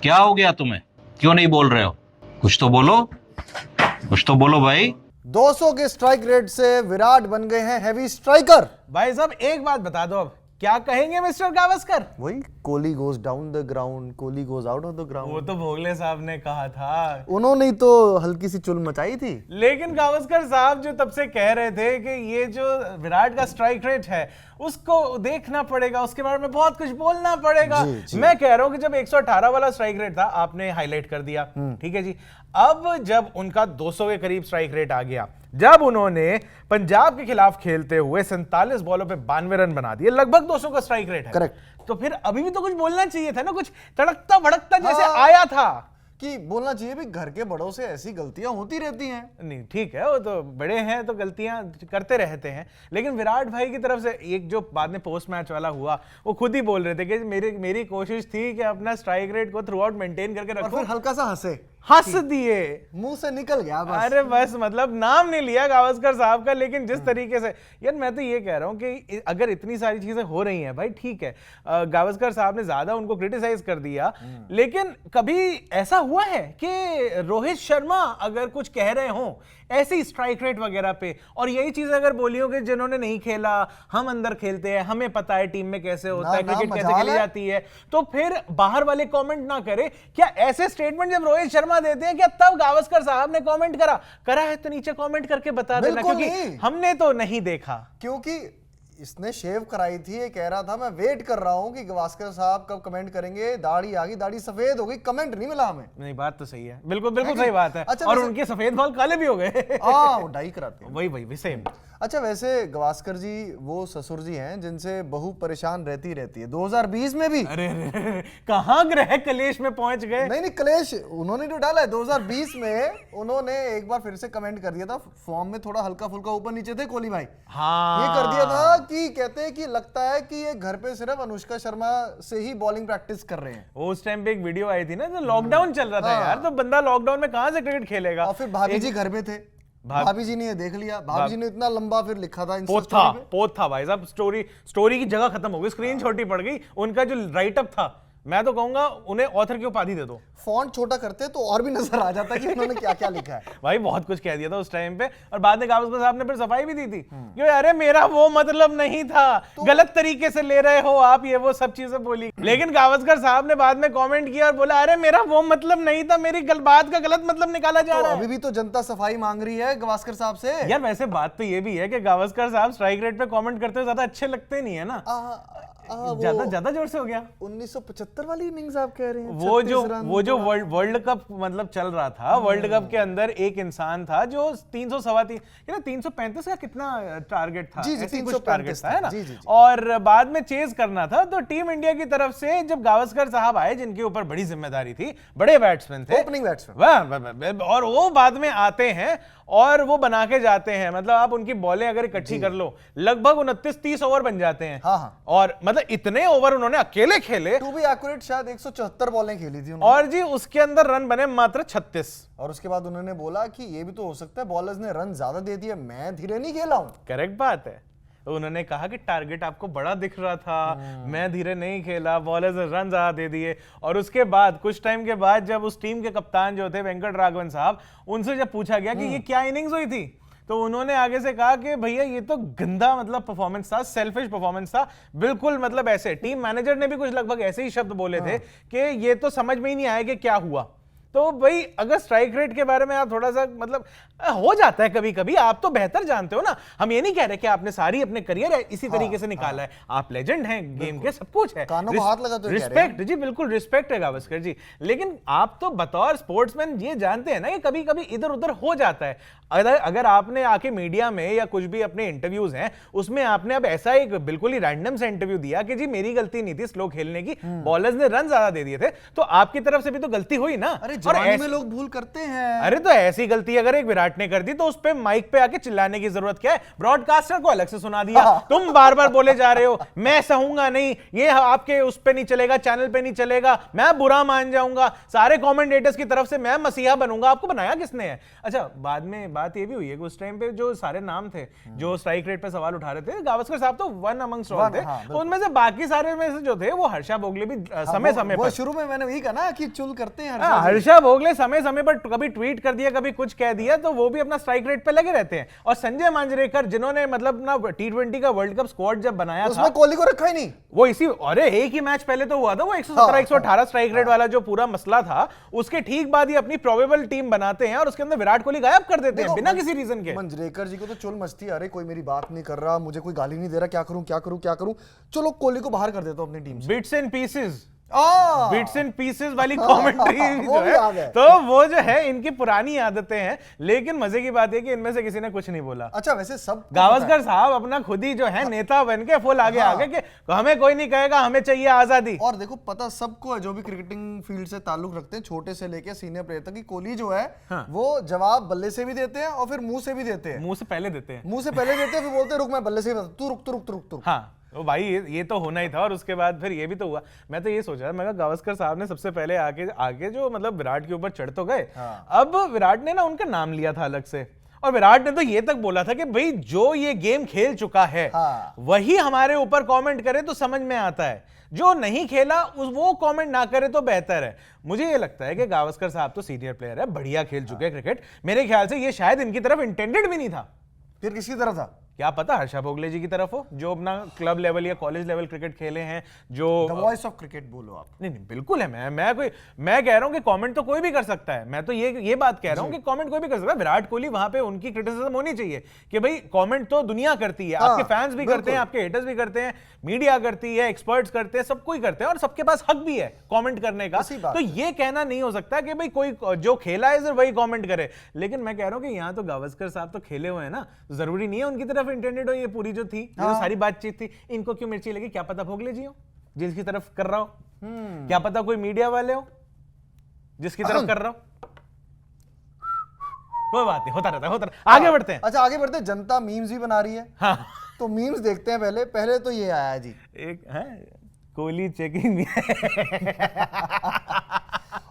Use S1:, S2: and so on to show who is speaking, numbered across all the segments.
S1: क्या हो गया तुम्हें? क्यों नहीं बोल रहे हो? कुछ तो बोलो, कुछ तो बोलो भाई।
S2: 200 के स्ट्राइक रेट से विराट बन गए हैं हैवी स्ट्राइकर।
S3: भाई साहब एक बात बता दो, अब क्या कहेंगे मिस्टर गावस्कर?
S2: वही Kohli goes down the ground, Kohli goes out of the ground.
S3: वो तो भोगले साहब ने कहा था,
S2: उन्होंने ही तो हल्की सी चुल मचाई थी।
S3: लेकिन गावस्कर साहब जो तब से कह रहे थे कि ये जो विराट का स्ट्राइक रेट है उसको देखना पड़ेगा, उसके बारे में बहुत कुछ बोलना पड़ेगा।
S2: जी।
S3: मैं कह रहा हूं कि जब 118 वाला स्ट्राइक रेट था आपने हाईलाइट कर दिया, ठीक है जी। अब जब उनका 200 के करीब स्ट्राइक रेट आ गया, जब उन्होंने पंजाब के खिलाफ खेलते हुए 47 बॉलों पे 92 रन बना दिए, लगभग 200 का स्ट्राइक रेट है।
S2: करेक्ट।
S3: तो फिर अभी भी तो कुछ बोलना चाहिए था ना, कुछ तड़कता भड़कता जैसे आया था
S2: कि बोलना चाहिए भी घर के बड़ों से ऐसी गलतियां होती रहती हैं।
S3: नहीं ठीक है, वो तो बड़े हैं तो गलतियां करते रहते हैं, लेकिन विराट भाई की तरफ से एक जो बाद में पोस्ट मैच वाला हुआ, वो खुद ही बोल रहे थे कि मेरी कोशिश थी कि अपना स्ट्राइक रेट को थ्रू आउट मेंटेन करके
S2: और
S3: रखो।
S2: फिर हल्का सा हंसे,
S3: हंस दिए,
S2: मुंह से निकल गया बस।
S3: अरे बस मतलब नाम नहीं लिया गावस्कर साहब का, लेकिन जिस तरीके से यार मैं तो ये कह रहा हूं कि अगर इतनी सारी चीजें हो रही हैं भाई ठीक है, गावस्कर साहब ने ज्यादा उनको क्रिटिसाइज कर दिया, लेकिन कभी ऐसा हुआ है कि रोहित शर्मा अगर कुछ कह रहे हो ऐसे स्ट्राइक रेट वगैरह पे, और यही चीज अगर बोली हो कि जिन्होंने नहीं खेला, हम अंदर खेलते हैं, हमें पता है टीम में कैसे होता है, क्रिकेट कैसे खेली जाती है, तो फिर बाहर वाले कमेंट ना करे। क्या ऐसे स्टेटमेंट जब रोहित शर्मा देते हैं, क्या तब गावस्कर साहब ने कमेंट करा है तो नीचे कमेंट करके बता देना, क्योंकि हमने तो नहीं देखा।
S2: क्योंकि इसने शेव कराई थी, ये कह रहा था मैं वेट कर रहा हूं कि गावस्कर साहब कब कमेंट करेंगे, दाढ़ी आ गई, दाढ़ी सफेद हो गई, कमेंट नहीं मिला हमें।
S3: नहीं बात तो सही है, बिल्कुल बिल्कुल सही बात है।
S2: अच्छा,
S3: और उनके सफेद बाल काले भी हो गए।
S2: वो डाई कराते हैं।
S3: वही सेम।
S2: अच्छा वैसे गावस्कर जी वो ससुर जी हैं जिनसे बहू परेशान रहती है 2020 में भी।
S3: अरे कहां ग्रह कलेश में पहुंच गए?
S2: नहीं कलेश उन्होंने तो डाला है। 2020 में उन्होंने एक बार फिर से कमेंट कर दिया था, फॉर्म में थोड़ा हल्का फुल्का ऊपर नीचे थे कोहली भाई।
S3: हाँ,
S2: ये कर दिया था कि कहते हैं कि लगता है कि ये घर पे सिर्फ अनुष्का शर्मा से ही बॉलिंग प्रैक्टिस कर रहे हैं।
S3: उस टाइम पे एक वीडियो आई थी ना, जो लॉकडाउन चल रहा था यार, तो बंदा लॉकडाउन में कहां से क्रिकेट खेलेगा।
S2: और फिर भाभी जी घर पे थे, भाभी जी ने ये देख लिया, भाभी जी ने इतना लंबा फिर लिखा था
S3: पोत था भाई साहब, स्टोरी की जगह खत्म हो गई, स्क्रीन छोटी पड़ गई, उनका जो राइटअप था, मैं तो कहूंगा उन्हें ऑथर की उपाधि दे दो।
S2: फॉन्ट छोटा करते तो और भी नजर आ जाता कि उन्होंने क्या क्या लिखा है।
S3: भाई बहुत कुछ कह दिया था उस टाइम पे, और बाद में गावस्कर साहब ने फिर सफाई भी दी थी कि अरे मेरा वो मतलब नहीं था, गलत तरीके से ले रहे हो आप, ये वो सब चीजें बोली। लेकिन गावस्कर साहब ने बाद में कमेंट किया और बोला अरे मेरा वो मतलब नहीं था, मेरी बात का गलत मतलब निकाला जा रहा है।
S2: अभी भी तो जनता सफाई मांग रही है गावस्कर साहब से।
S3: यार वैसे बात तो ये भी है कि गावस्कर साहब स्ट्राइक रेट पे कमेंट करते हुए ज्यादा अच्छे लगते नहीं है ना, ज्यादा जोर से हो गया।
S2: 1975 वाली इनिंग्स आप कह रहे हैं?
S3: वो जो वर्ल्ड कप मतलब चल रहा था, वर्ल्ड कप के अंदर एक इंसान था जो 335 का कितना टारगेट था,
S2: जी,
S3: ऐसे कुछ
S2: 335
S3: टारगेट था, है ना।
S2: जी।
S3: और बाद में चेज करना था, तो टीम इंडिया की तरफ से जब गावस्कर साहब आए, जिनके ऊपर बड़ी जिम्मेदारी थी, बड़े बैट्समैन थे,
S2: ओपनिंग बैट्समैन,
S3: और वो बाद में आते हैं और वो बना के जाते हैं, मतलब आप उनकी बॉलें अगर इकट्ठी कर लो, लगभग 29-30 ओवर बन जाते हैं।
S2: हाँ।
S3: और मतलब इतने ओवर उन्होंने अकेले खेले,
S2: टू बी एक्यूरेट शायद 174 बॉलें खेली थी उन्होंने।
S3: और जी उसके अंदर रन बने मात्र 36।
S2: और उसके बाद उन्होंने बोला कि ये भी तो हो सकता है बॉलर्स ने रन ज्यादा दे दिए, मैं धीरे नहीं खेला हूं।
S3: करेक्ट बात है, उन्होंने कहा कि टारगेट आपको बड़ा दिख रहा था, मैं धीरे नहीं खेला, बॉलर्स ने रन ज्यादा दे दिए। और उसके बाद कुछ टाइम के बाद जब उस टीम के कप्तान जो थे वेंकट राघवन साहब, उनसे जब पूछा गया कि ये क्या इनिंग्स हुई थी, तो उन्होंने आगे से कहा कि भैया ये तो गंदा मतलब परफॉर्मेंस था, सेल्फिश परफॉर्मेंस था, बिल्कुल मतलब ऐसे टीम मैनेजर ने भी कुछ लगभग ऐसे ही शब्द बोले थे कि ये तो समझ में ही नहीं आया कि क्या हुआ। तो भाई अगर स्ट्राइक रेट के बारे में आप थोड़ा सा मतलब हो जाता है कभी कभी, आप तो बेहतर जानते हो ना, हम ये नहीं कह रहे कि आपने सारी अपने करियर इसी तरीके से निकाला है, आप लेजेंड हैं गेम के, सब कुछ है,
S2: कानों को हाथ लगा तो
S3: रिस्पेक्ट जी, बिल्कुल रिस्पेक्ट है गावस्कर जी, लेकिन आप तो बतौर स्पोर्ट्समैन ये जानते हैं ना कि कभी कभी इधर उधर हो जाता है। अगर आपने आके मीडिया में या कुछ भी अपने इंटरव्यूज हैं उसमें आपने अब ऐसा एक बिल्कुल ही रैंडम सा इंटरव्यू दिया कि जी मेरी गलती नहीं थी स्लो खेलने की, बॉलर्स ने रन ज्यादा दे दिए थे, तो आपकी तरफ से भी तो गलती हुई ना।
S2: अरे जवानी में लोग भूल करते हैं।
S3: अरे तो ऐसी गलती अगर एक विराट ने कर दी तो उस पे माइक पे आके चिल्लाने की जरूरत क्या है? ब्रॉडकास्टर को अलग से सुना दिया। तुम बार बार बोले जा रहे हो मैं सहूंगा नहीं, ये आपके उस पे नहीं चलेगा, चैनल पे नहीं चलेगा, मैं बुरा मान जाऊंगा, सारे कमेंटेटर्स की तरफ से मैं मसीहा बनूंगा। आपको बनाया किसने है? अच्छा, बाद में बात ये भी हुई है कि उस टाइम पे जो सारे नाम थे जो स्ट्राइक रेट पे सवाल उठा रहे थे, गावस्कर साहब तो वन अमंगस्ट ऑल थे। उनमें से बाकी सारे में से जो थे वो हर्षा भोगले भी समय समय पर,
S2: शुरू में मैंने यही कहा ना कि चुल करते हैं
S3: हर्षा भोगले समय समय पर कभी ट्वीट कर दिया, कभी कुछ कह दिया, तो वो भी अपना स्ट्राइक रेट पे लगे रहते हैं। और संजय मांजरेकर जिन्होंने मतलब ना T20 का वर्ल्ड कप स्क्वाड जब बनाया था,
S2: उसमें कोहली को रखा ही नहीं।
S3: वो इसी, अरे एक ही मैच पहले तो हुआ था वो 117-118 स्ट्राइक रेट वाला जो पूरा मसला था, उसके ठीक बाद ही अपनी प्रोबेबल टीम बनाते हैं और उसके अंदर विराट कोहली गायब कर देते हैं बिना किसी रीजन के।
S2: मंजरेकर जी को तो चुल मचती है, अरे कोई मेरी बात नहीं कर रहा, मुझे कोई गाली नहीं दे रहा, क्या करूं क्या करूं क्या करूं, चलो कोहली को बाहर कर देता हूं अपनी टीम से।
S3: बिट्स एंड पीसेस वाली कमेंट्री जो है, तो वो जो है इनकी पुरानी आदतें हैं। लेकिन मजे की बात है कि इनमें से किसी ने कुछ नहीं बोला।
S2: अच्छा, वैसे सब
S3: गावस्कर साहब अपना खुद ही जो है नेता बन के फुल आगे आगे कि हमें कोई नहीं कहेगा, हमें चाहिए आजादी।
S2: और देखो पता सबको है जो भी क्रिकेटिंग फील्ड से ताल्लुक रखते हैं, छोटे से लेके सीनियर प्लेयर तक, कि कोहली जो है वो जवाब बल्ले से भी देते हैं और फिर मुंह से भी देते हैं।
S3: मुंह से पहले देते हैं,
S2: फिर बोलते हैं रुक मैं बल्ले से भी, तू रुक।
S3: हाँ तो भाई ये तो होना ही था। और उसके बाद फिर ये भी तो हुआ। मैं तो ये सोच रहा, मैं कहा गावस्कर साहब ने सबसे पहले आगे जो मतलब विराट के ऊपर चढ़ तो गए। अब विराट ने ना उनका नाम लिया था अलग से, और विराट ने तो ये तक बोला था कि भाई जो ये गेम खेल चुका है वही हमारे ऊपर कमेंट करे तो समझ में आता है, जो नहीं खेला वो कमेंट ना करे तो बेहतर है। मुझे ये लगता है कि गावस्कर साहब तो सीनियर प्लेयर है, बढ़िया खेल चुके हैं क्रिकेट। मेरे ख्याल से ये शायद इनकी तरफ इंटेंडेड भी नहीं था।
S2: फिर किसकी तरफ था?
S3: क्या पता हर्षा भोगले जी की तरफ हो, जो अपना क्लब लेवल या कॉलेज लेवल क्रिकेट खेले हैं, जो
S2: द वॉइस ऑफ क्रिकेट बोलो आप।
S3: नहीं बिल्कुल है। मैं कह रहा हूं कि कमेंट तो कोई भी कर सकता है। मैं तो ये बात कह रहा हूं कि कमेंट कोई भी कर सकता है। विराट कोहली वहां पे उनकी क्रिटिसिज्म होनी चाहिए कि भाई कमेंट तो दुनिया करती है, आपके फैंस भी करते हैं, आपके हेटर्स भी करते हैं, मीडिया करती है, एक्सपर्ट्स करते हैं, सब कोई करते हैं और सबके पास हक भी है कमेंट करने का। तो ये कहना नहीं हो सकता कि भाई कोई जो खेला है सिर्फ वही कमेंट करे। लेकिन मैं कह रहा हूं कि यहाँ तो गावस्कर साहब तो खेले हुए हैं ना, जरूरी नहीं है उनकी तरफ इंटेंडेड हो ये पूरी जो थी, जो सारी बातचीत थी। इनको क्यों मिर्ची लगी? क्या पता भोगले जी हो जिसकी तरफ कर रहा हो, क्या पता कोई मीडिया वाले हो जिसकी तरफ कर रहा हो। कोई बात नहीं, होता रहता। आगे बढ़ते हैं।
S2: अच्छा आगे बढ़ते हैं। जनता मीम्स भी बना रही है।
S3: हाँ
S2: तो मीम्स देखते हैं। पहले तो ये आया जी,
S3: एक है कोहली चेकिंग में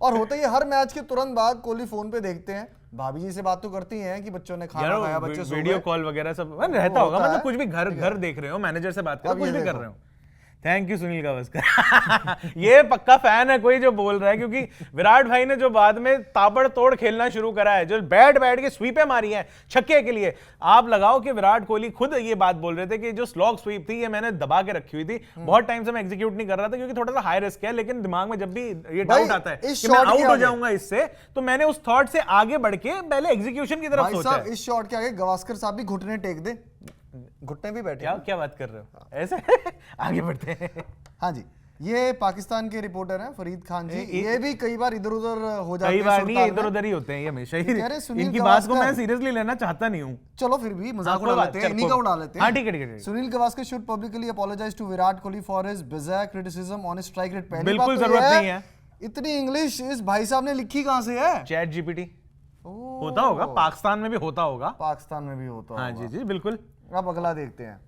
S2: और होता ही हर मैच के तुरंत बाद कोहली फोन पे देखते हैं, भाभी जी से बात तो करती हैं कि बच्चों ने खाना खाया, बच्चे सो गए,
S3: वीडियो कॉल वगैरह सब रहता होगा। मतलब कुछ भी घर देख रहे हो, मैनेजर से बात कर रहे हो, कुछ भी कर रहे हो। थैंक यू सुनील गावस्कर ये पक्का फैन है कोई जो बोल रहा है, क्योंकि विराट भाई ने जो बाद में ताबड़तोड़ खेलना शुरू करा है, जो बैट के स्वीपें मारी हैं छक्के के लिए, आप लगाओ कि विराट कोहली खुद ये बात बोल रहे थे कि जो स्लॉग स्वीप थी ये मैंने दबा के रखी हुई थी, बहुत टाइम से मैं एग्जीक्यूट नहीं कर रहा था क्योंकि थोड़ा सा हाई रिस्क है। लेकिन दिमाग में जब भी ये डाउट आता है कि मैं आउट हो जाऊंगा इससे, तो मैंने उस थॉट से आगे बढ़ के पहले एग्जीक्यूशन की तरफ सोचा है।
S2: इस शॉट के आगे गावस्कर साहब भी घुटने टेक दे, घुटने भी बैठे।
S3: क्या बात कर रहे हो ऐसे आगे बढ़ते हैं।
S2: हाँ जी, ये पाकिस्तान के रिपोर्टर हैं फरीद खान जी। ये भी कई बार इधर उधर हो जाते हैं,
S3: कई बार नहीं, इधर उधर ही होते हैं ये हमेशा ही। इनकी बात को मैं सीरियसली लेना चाहता नहीं हूँ।
S2: चलो फिर भी मजाक उड़ा लेते हैं, इन्हीं का उड़ा लेते हैं।
S3: हाँ ठीक है।
S2: Sunil Gavaskar should publicly apologise to Virat Kohli for his bizarre criticism on his strike rate.
S3: बिल्कुल जरूरत नहीं है।
S2: इतनी इंग्लिश इस भाई साहब ने लिखी कहां से है?
S3: चैट जीपीटी होता होगा, पाकिस्तान में भी होता होगा।
S2: पाकिस्तान में भी होता
S3: हाँ जी बिल्कुल।
S2: अब अगला देखते हैं।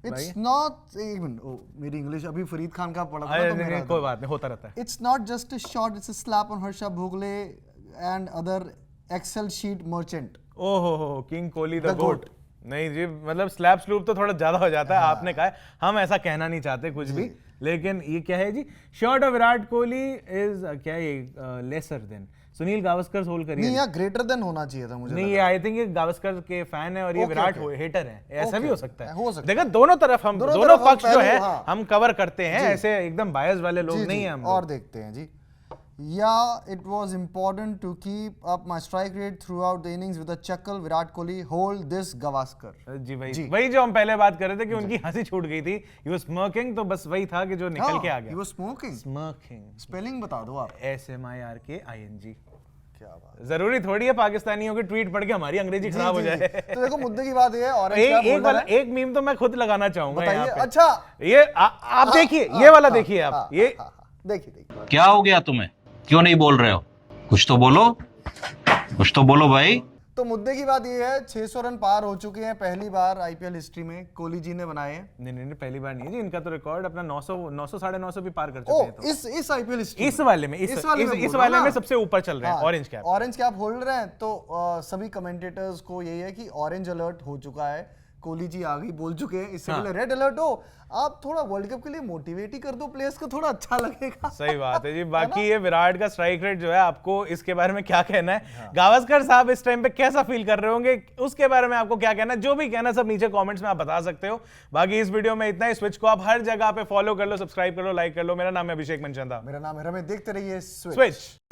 S2: इट्स नॉट, एक मिनट, मेरी इंग्लिश अभी फरीद खान का पढ़ा था तो मेरा
S3: कोई बात नहीं, होता रहता है।
S2: It's not just a shot, it's a slap on Harsha Bhogle and other excel sheet merchant.
S3: ओहो, किंग कोहली द गोट। नहीं जी, मतलब स्लैप स्लूप तो थोड़ा ज्यादा हो जाता है। आपने कहा, हम ऐसा कहना नहीं चाहते कुछ भी, लेकिन ये क्या है जी, shot of Virat Kohli is क्या है, lesser than Sunil Gavaskar whole career.
S2: नहीं, यहाँ ग्रेटर देन होना चाहिए था मुझे।
S3: नहीं, ये आई थिंक ये गावस्कर के फैन है और ये विराट हेटर है, ऐसा भी हो सकता है।
S2: हो सकता है।
S3: देखो दोनों तरफ हम दोनों पक्ष जो है हम कवर करते हैं, ऐसे एकदम बायस वाले लोग नहीं है हम।
S2: और देखते हैं जी। Yeah, it was important to keep up my strike rate throughout the innings with a chuckle. Virat Kohli hold this Gavaskar.
S3: जी भाई, वही जो हम पहले बात कर रहे थे कि उनकी हंसी छूट गई थी। He was smirking, तो बस वही था कि जो निकल के आ गया।
S2: He was smoking.
S3: Smirking.
S2: Spelling बता दो आप।
S3: SMIRKING।
S2: क्या बात।
S3: जरूरी थोड़ी है पाकिस्तानियों की ट्वीट पढ़ के हमारी अंग्रेजी खराब हो जाए।
S2: तो देखो मुद्दे की बात ये है।
S3: एक मीम तो मैं खुद लगाना चाहूंगा यहाँ पे।
S2: अच्छा,
S3: ये आप देखिए, ये वाला देखिए आप, ये
S2: देखिए।
S1: क्या हो गया तुम्हें, क्यों नहीं बोल रहे हो? कुछ तो बोलो, कुछ तो बोलो भाई।
S2: तो मुद्दे की बात ये है 600 रन पार हो चुके हैं पहली बार आईपीएल हिस्ट्री में, कोहली जी ने बनाए हैं।
S3: नहीं, पहली बार नहीं है जी, इनका तो रिकॉर्ड अपना 900 900 भी पार कर चुके
S2: ओ
S3: हैं। तो
S2: इस आईपीएल हिस्ट्री
S3: इस वाले में इस वाले में सबसे ऊपर चल रहे हैं orange cap.
S2: Orange cap holder हैं। तो सभी कमेंटेटर्स को यही है कि ऑरेंज अलर्ट हो चुका है, कोहली जी आ गई बोल चुके हैं, इससे पहले रेड अलर्ट हो। आप थोड़ा वर्ल्ड कप के लिए मोटिवेट ही कर दो प्लेयर्स को, थोड़ा अच्छा लगेगा।
S3: सही बात है जी। बाकी ये विराट का स्ट्राइक रेट जो है, आपको इसके बारे में क्या कहना है? गावस्कर साहब इस टाइम पे कैसा फील कर रहे होंगे, उसके बारे में आपको क्या कहना है? जो भी कहना है सब नीचे कमेंट्स में आप बता सकते हो। बाकी इस वीडियो में इतना ही। स्विच को आप हर जगह पे फॉलो कर लो, सब्सक्राइब कर लो, लाइक कर लो। मेरा नाम है अभिषेक मनचंदा।
S2: मेरा नाम है रमेश। देखते रहिए स्विच।